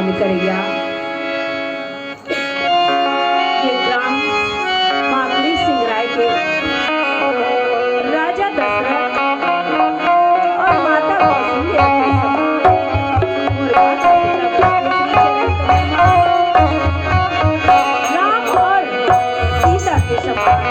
मान करिया के ग्राम माकड़ी सिंह राय के राजा दशरथ और माता कौशल्या के राम और सीता के समान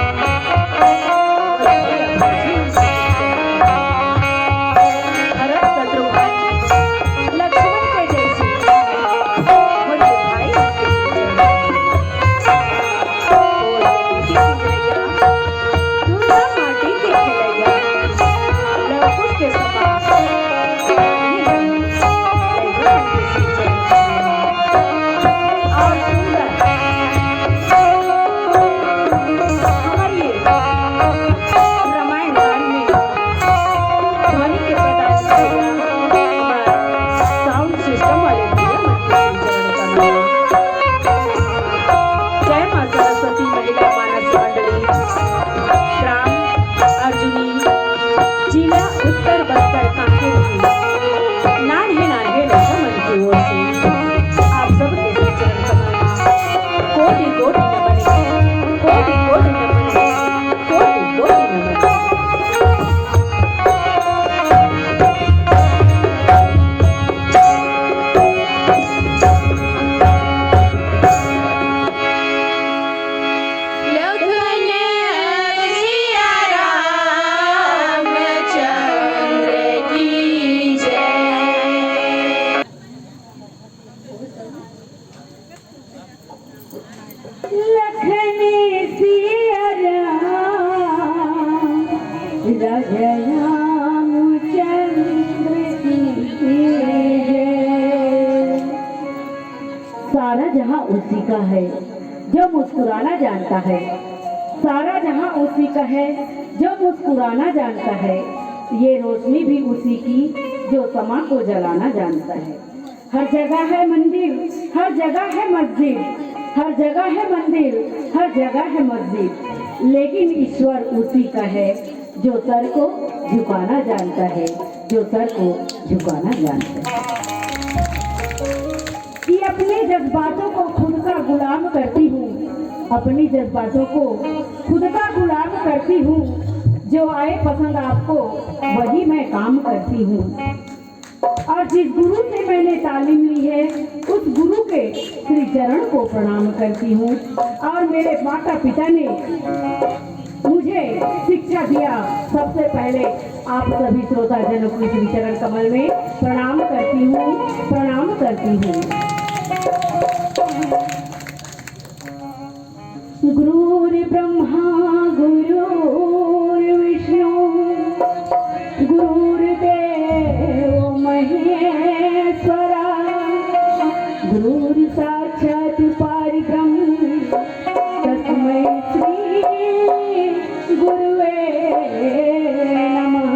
सारा जहां उसी का है जो मुस्कुराना जानता है, सारा जहां उसी का है जो मुस्कुराना जानता है, ये रोशनी भी उसी की जो समा को जलाना जानता है। हर जगह है मंदिर, हर जगह है मस्जिद, हर जगह है मंदिर, हर जगह है मस्जिद, लेकिन ईश्वर उसी का है जो सर को झुकाना जानता है, जो सर को झुकाना जानता है। कि अपने जज्बातों को खुद का गुलाम करती हूँ, अपनी जज्बातों को खुद का गुलाम करती हूँ, जो आए पसंद आपको वही मैं काम करती हूँ। और जिस गुरु से मैंने तालीम ली है उस गुरु के श्री चरण को प्रणाम करती हूँ। और मेरे माता पिता ने मुझे शिक्षा दिया, सबसे पहले आप सभी श्रोता जनों को श्री चरण कमल में प्रणाम करती हूँ, प्रणाम करती हूँ। गुरुर्ब्रह्मा गुरुर्विष्णु गुरुर्देवो महेश्वरा गुरुर्साक्षात् परब्रह्म तस्मै श्री गुरुवे नमः।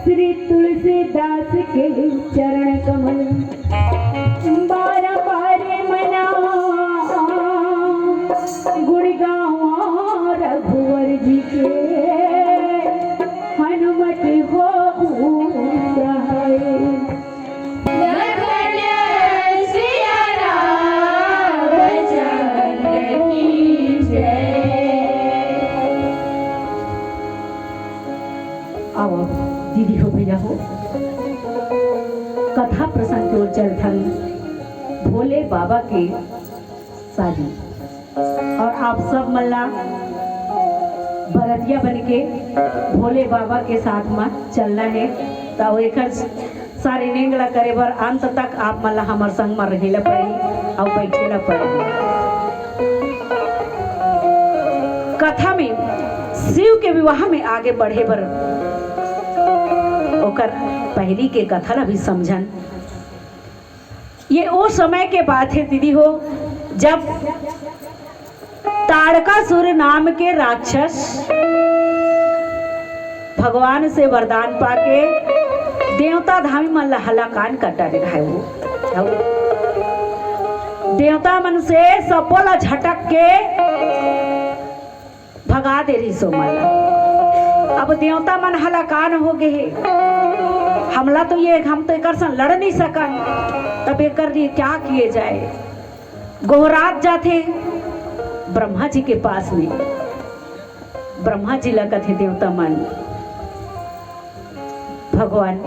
श्री तुलसीदास के चरण कमल बार बार मना गुण गाँव रघुवर जी के हनुमत हो सहाय। आओ दीदी हो भैया हो, कथा प्रसंग तो चलथल भोले बाबा के शादी और आप सब मल्ला बरतिया बन के भोले बाबा के साथ में चलना है। तो एक सारी नेंगला करे बर अंत तक आप मल्ला हमार संग में रहेला पड़ी और बैठेला पड़ी। कथा में शिव के विवाह में आगे बढ़े बर ओकर पहली के कथा ला भी समझन। ये वो समय के बात है दीदी हो जब ताड़कासुर नाम के राक्षस भगवान से वरदान पाके देवता धामी मन हलाकान कटा रहा है। वो देवता मन से सपोला झटक के भगा दे रही सो मला। अब देवता मन हलाकान हो गए, हमला तो ये हम तो एक लड़ नहीं सकन, तब एक लिए क्या किए जाए। गोहरात जाते ब्रह्मा जी के पास में, ब्रह्मा जी लगा थे देवता मन, भगवान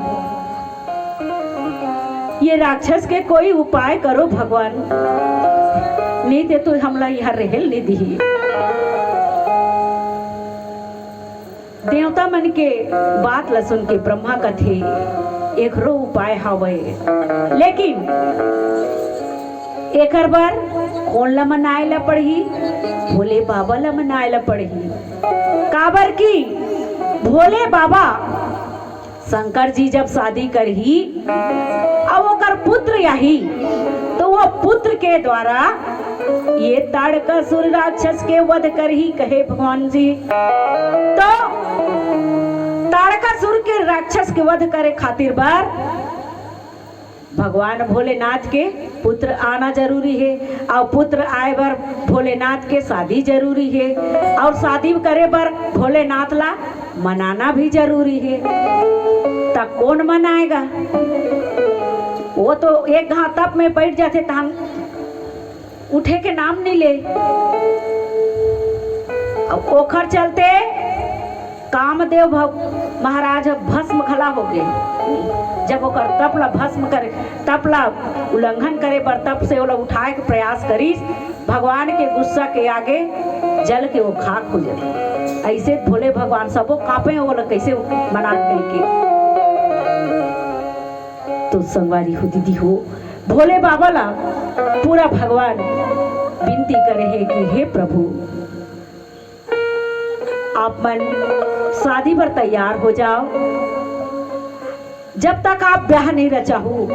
ये राक्षस के कोई उपाय करो भगवान, नहीं दे तो हमला यहाँ रहेल नहीं दी। देवता मन के बात ला सुन के ब्रह्मा कथे एक रो उपाय हवे, लेकिन एक बार कौन ला मनाए ला पड़ही, भोले बाबा ला मनाए ला पड़ही। काबर की भोले बाबा शंकर जी जब शादी करही अब ओकर पुत्र यही, तो वो पुत्र के द्वारा ये ताड़कासुर राक्षस के वध करही कहे भगवान जी। तो ताड़कासुर के राक्षस के वध करे खातिर बार भगवान भोलेनाथ के पुत्र आना जरूरी है, और पुत्र आए बर भोलेनाथ के शादी जरूरी है, और शादी करे बर भोलेनाथ ला मनाना भी जरूरी है। तब कौन मनाएगा? वो तो एक घातक में बैठ जाते तहन उठे के नाम नहीं ले। अब ओखर चलते कामदेव महाराज भस्म खला हो गए। जब ओकर तपला भस्म करे, तपला उल्लंघन करे पर तप से ओला उठाए के प्रयास करी, भगवान के गुस्सा के आगे जल के वो खाक हो जाते। ऐसे भोले भगवान सबो कांपे, वो कैसे मना के। तो संगवारी हो दीदी हो, भोले बाबा ला पूरा भगवान विनती करे है कि हे प्रभु आप मन शादी पर तैयार हो जाओ। जब तक आप ब्याह नहीं रचा हो,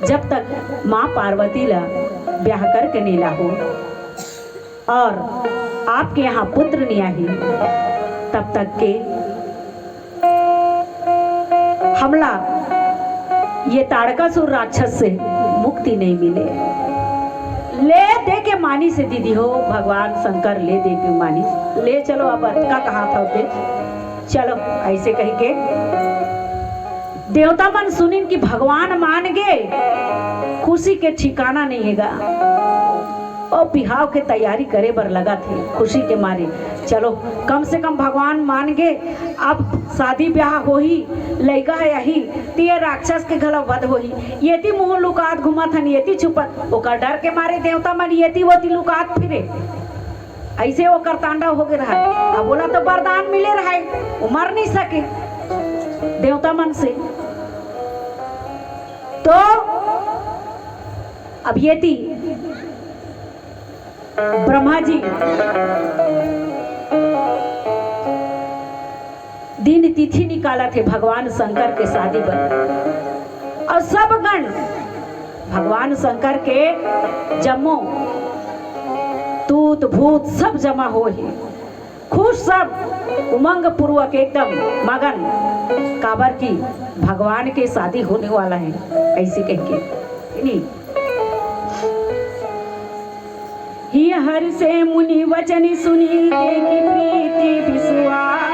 जब तक माँ पार्वती ला ब्याह करके नहीं लाहो और आपके यहाँ पुत्र नहीं आई, तब तक के हमला ये ताड़कासुर राक्षस से मुक्ति नहीं मिले। ले दे के मानी से दीदी हो, भगवान शंकर ले दे के मानी, ले चलो अब का कहा था उसे, चलो ऐसे कह के देवता मन सुनिन कि भगवान मान गए, खुशी के ठिकाना नहीं हैगा। और बिहाव के तैयारी करे बर लगा थे खुशी के मारे। चलो कम से कम भगवान मान गए, अब शादी ब्याह हो ही, लड़का है यही, ते राक्षस के गला वध हो ही। येती मुंह लुकात घुमत हन, येती छुपत, ओकर डर के मारे देवता मन येती वोती लुकात फिरे। ऐसे ओकर तांडव हो गए रहा। अब बोला तो वरदान मिले रहा, वो मर नहीं सके देवता मन से। तो अब येती ब्रह्मा जी दिन तिथि निकाला थे भगवान शंकर के शादी पर, और सब गण भगवान शंकर के जमो तूत भूत सब जमा हो ही, खुश सब उमंग पूर्वक एकदम मगन, काबर की भगवान के शादी होने वाला है ऐसे कह के नहीं। ही हर से मुनि वचन सुनी देखी प्रीति विश्वास,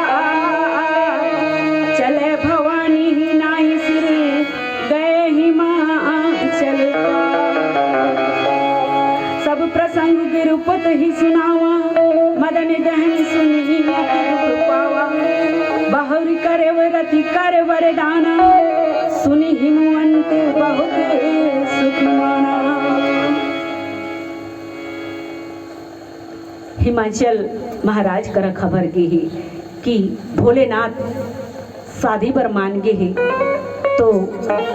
चले भवानी ही नाही सिर गए हिमाचल पार। सब प्रसंग गिरुपत ही सुनावा, मदन दहन सुनी पावा। बहुर करे रति कर वरदाना, सुनी हिमवंत बहुत सुख माना। हिमाचल महाराज कर खबर गे ही कि भोलेनाथ शादी पर मान गे ही, तो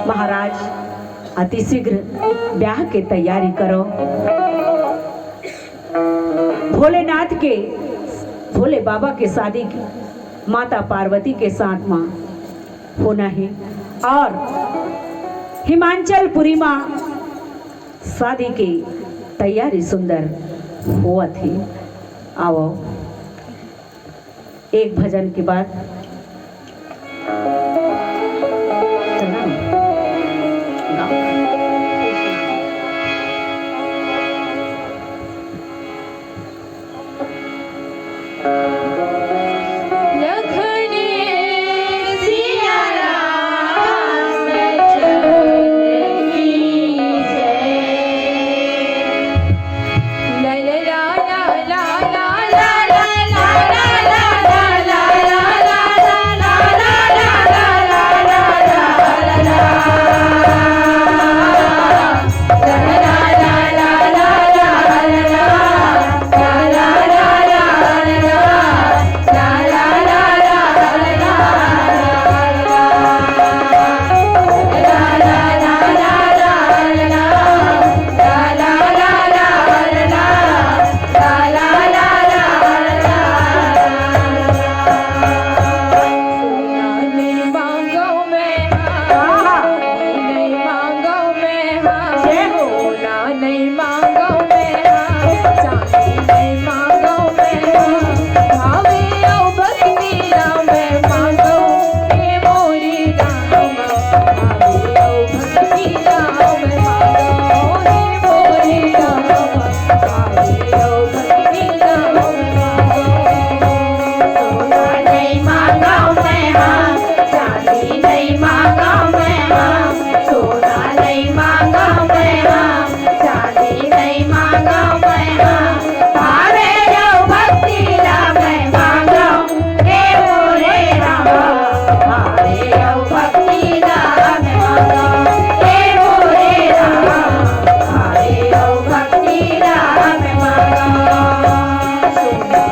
महाराज अतिशीघ्र ब्याह के तैयारी करो। भोलेनाथ के भोले बाबा के शादी की माता पार्वती के साथ मां होना है, और हिमाचल पुरी मां शादी की तैयारी सुंदर हुआ थी। आओ एक भजन के बाद लखने सिया राम नहीं मांगो मैं हाँ, चांदी नहीं मांगो मैं हाँ, भावे औ भक्ति राम मैं मांगो हे मोरी राम, भावे औ भक्ति राम मैं मांगो हे मोरी राम, भावे औ भक्ति राम मैं मांगो। सोना नहीं मांगो मैं हाँ, चांदी नहीं मांगो मैं हाँ, सोना नहीं मांगो मैं हाँ, चांदी नहीं मांगो मैं हाँ, भावे औ भक्ति राम मैं मांगो हे मोरे राम, भावे औ भक्ति राम मैं मांगो हे मोरे राम, भावे औ भक्ति राम मैं मांगो। सोना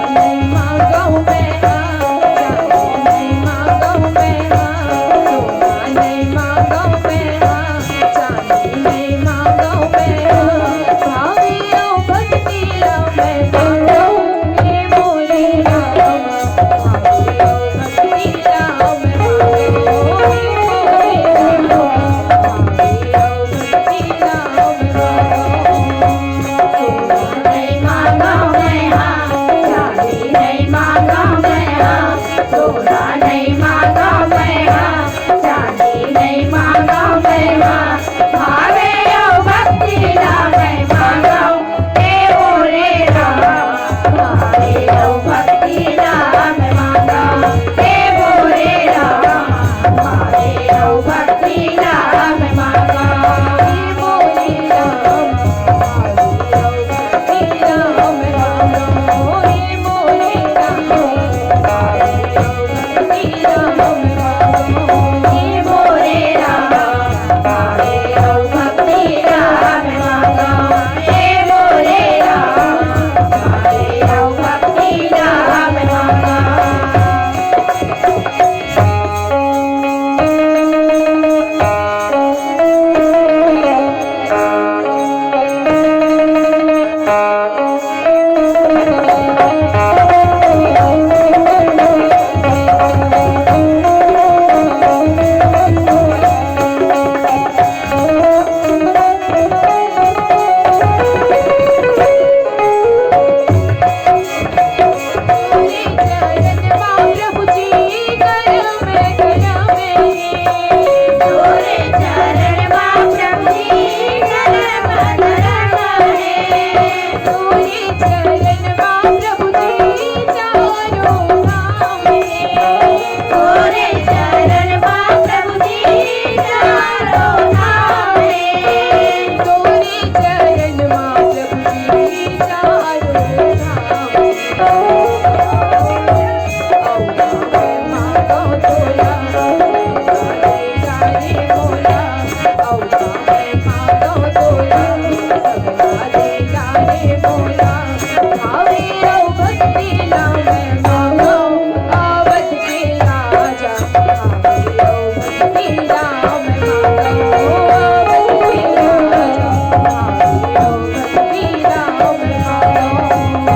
नहीं मांगो मैं हाँ, चांदी नहीं मांगो मैं हाँ, सोना नहीं मांगो मैं हाँ, चांदी नहीं मांगो मैं हाँ, भावे औ भक्ति राम मैं मांगो हे मोरे राम, भावे औ भक्ति राम मैं मांगो हे मोरे राम, भावे औ भक्ति राम मैं मांगो।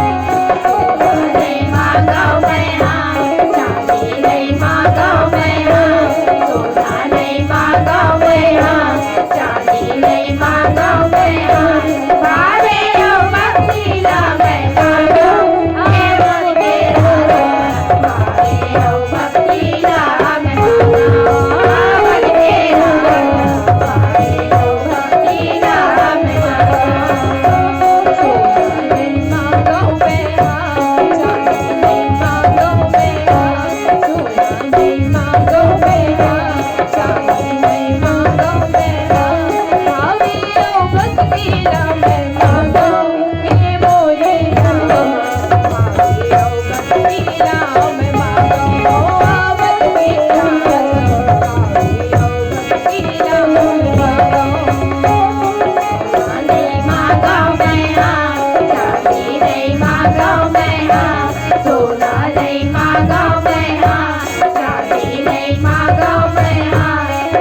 सोना नहीं मांगो मैं हाँ, चांदी नहीं मांगो मैं हाँ, सोना नहीं मांगो मैं हाँ, चांदी नहीं मांगो मैं हाँ, भावे औ भक्ति राम मैं मांगो हे मोरे राम, भावे औ भक्ति राम मैं मांगो हे मोरे राम, भावे औ भक्ति राम मैं मांगो हे मोरे राम, भावे औ भक्ति राम मैं मांगो हे मोरे राम, भावे औ भक्ति राम मैं मांगो हे मोरे राम, भावे औ भक्ति राम मैं मांगो हे मोरे राम,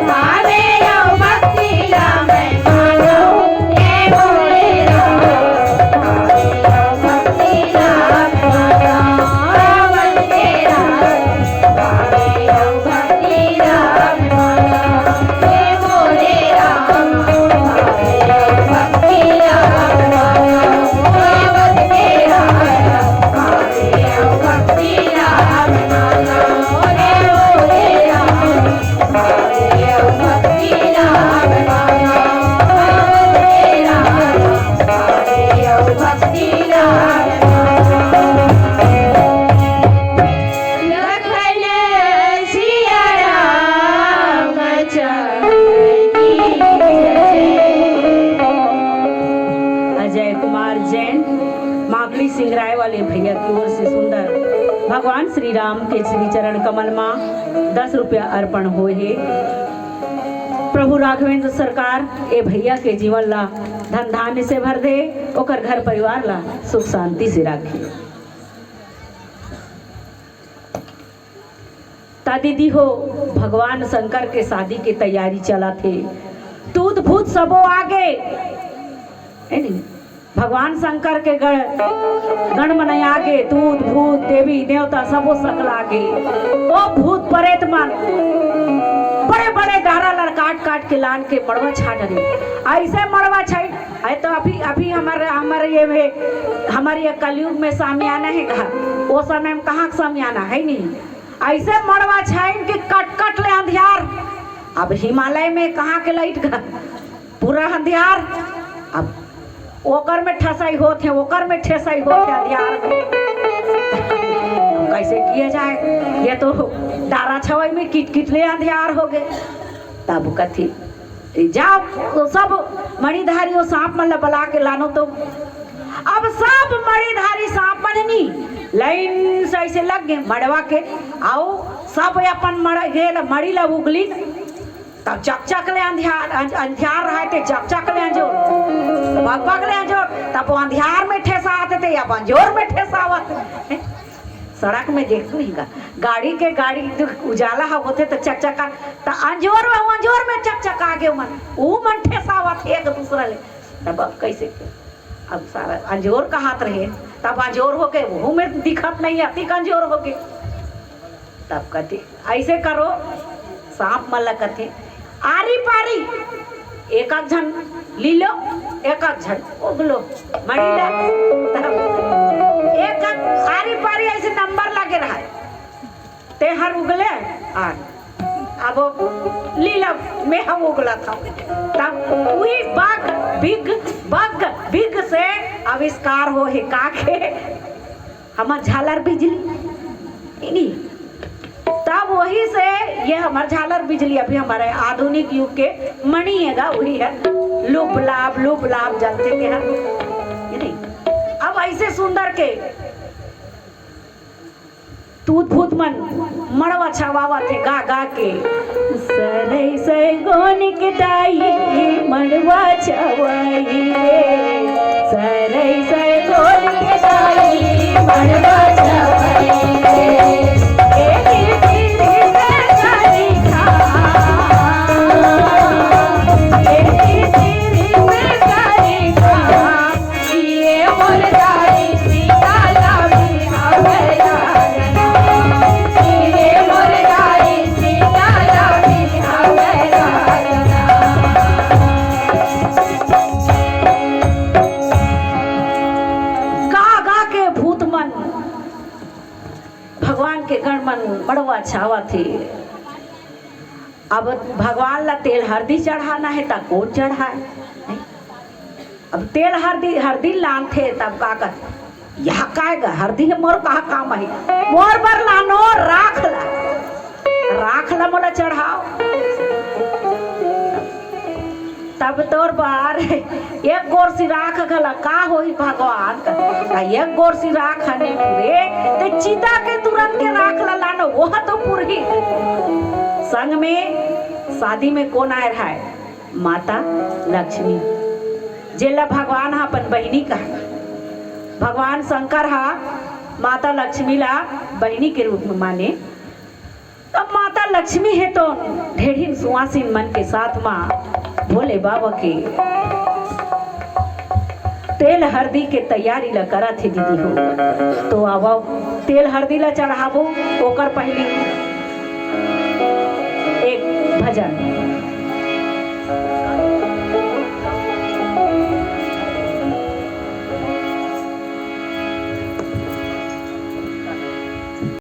भावे औ भक्ति राम मैं मांगो। मोरे वाले भैया की ओर से सुंदर भगवान श्री राम के श्री चरण कमल में 10 रुपया अर्पण हुए है। प्रभु राघवेंद्र सरकार ए भैया के जीवन ला धन धान्य से भर दे, ओकर घर परिवार ला सुख शांति से राखे। ता दीदी हो भगवान शंकर के शादी के तैयारी चला थे, दूध भूत सबो आगे है नहीं? भगवान शंकर के गण मन आगे, दूध भूत देवी देवता सबो सकल आगे। ओ भूत प्रेत मन बड़े बड़े दारा लड़ काट काट के लान के मड़वा छाट रहे, ऐसे मड़वा छाट आए। तो अभी हमारे ये कलयुग में सामियाना है कहा, वो समय में कहाँ सामियाना है नहीं। ऐसे मड़वा छाइन के कट कट ले अंधियार। अब हिमालय में कहाँ के लाइट का पूरा अंधियार, अब ओकर में ठसाई होते, ओकर में ठसाई होते अंधियार में। कैसे किया जाए, ये तो दारा छवई में किट किट ले अंधियार हो गए। तब कथी जाओ तो सब मणिधारी और सांप मन बला के लानो। तो अब सब मणिधारी सांप मन नहीं लाइन से ऐसे लग गए मड़वा के, आओ सब अपन मड़ी ला उगली। तब चक ले अंधियार रहे थे, चक ले अंजोर, बग ले अंजोर, तब अंधियार में ठेसा आते थे या अंजोर में ठेसा आते। सड़क में देख नहीं का गाड़ी उजाला होते तो चकचका, तो अंजोर में चक आगे मन ठेसा हुआ थे एक दूसरा ले। तब कैसे अब सारा अंजोर का हाथ रहे, तब अंजोर हो गए, वो में दिखत नहीं आती अंजोर हो गए। तब कहते ऐसे करो, सांप मल्ला कहते आरी पारी एक जन ली लो, एक जन उगलो मड़ी ला। तब एक आरी पारी ऐसे नंबर लगे रहा, ते हर उगले आर अब लीला में हम उगला था। तब वही बिग से आविष्कार हो है काके हमार झालर बिजली नहीं। तब वही से ये हमार झालर बिजली अभी हमारे आधुनिक युग के मणि हैगा, वही है लुभ लाभ जानते थे नहीं। अब ऐसे सुंदर के दूध भूत मन मड़वा छावा थे गा के, सरे से गोनिक दाई मड़वा छवाई रे, सरे से गोनिक दाई मड़वा छवाई रे। बड़वा छावा थे। अब भगवान ला तेल हरदी चढ़ाना है तब कौन चढ़ाए। अब तेल हरदी लान थे तब का कर यहाँ का हरदी है मोर कहा काम है, मोर बर लानो राख ला मोला चढ़ाओ। तब तोर बार एक गोर सी राख गला का होई भगवान का, एक गोर सी राख हने पूरे ते चिता के तुरंत के राख ला लानो वह तो पूरी। संग में शादी में कौन आए रहा है, माता लक्ष्मी जेला भगवान हा अपन बहिनी का, भगवान शंकर हा माता लक्ष्मी ला बहिनी के रूप में माने। अब माता लक्ष्मी है तो ढेढ़ी सुहासिन मन के साथ माँ भोले बाबा के तेल हरदी के तैयारी ला करा थे दीदी हो। तो अब तेल हरदी ला चढ़ाबो ओकर पहली एक भजन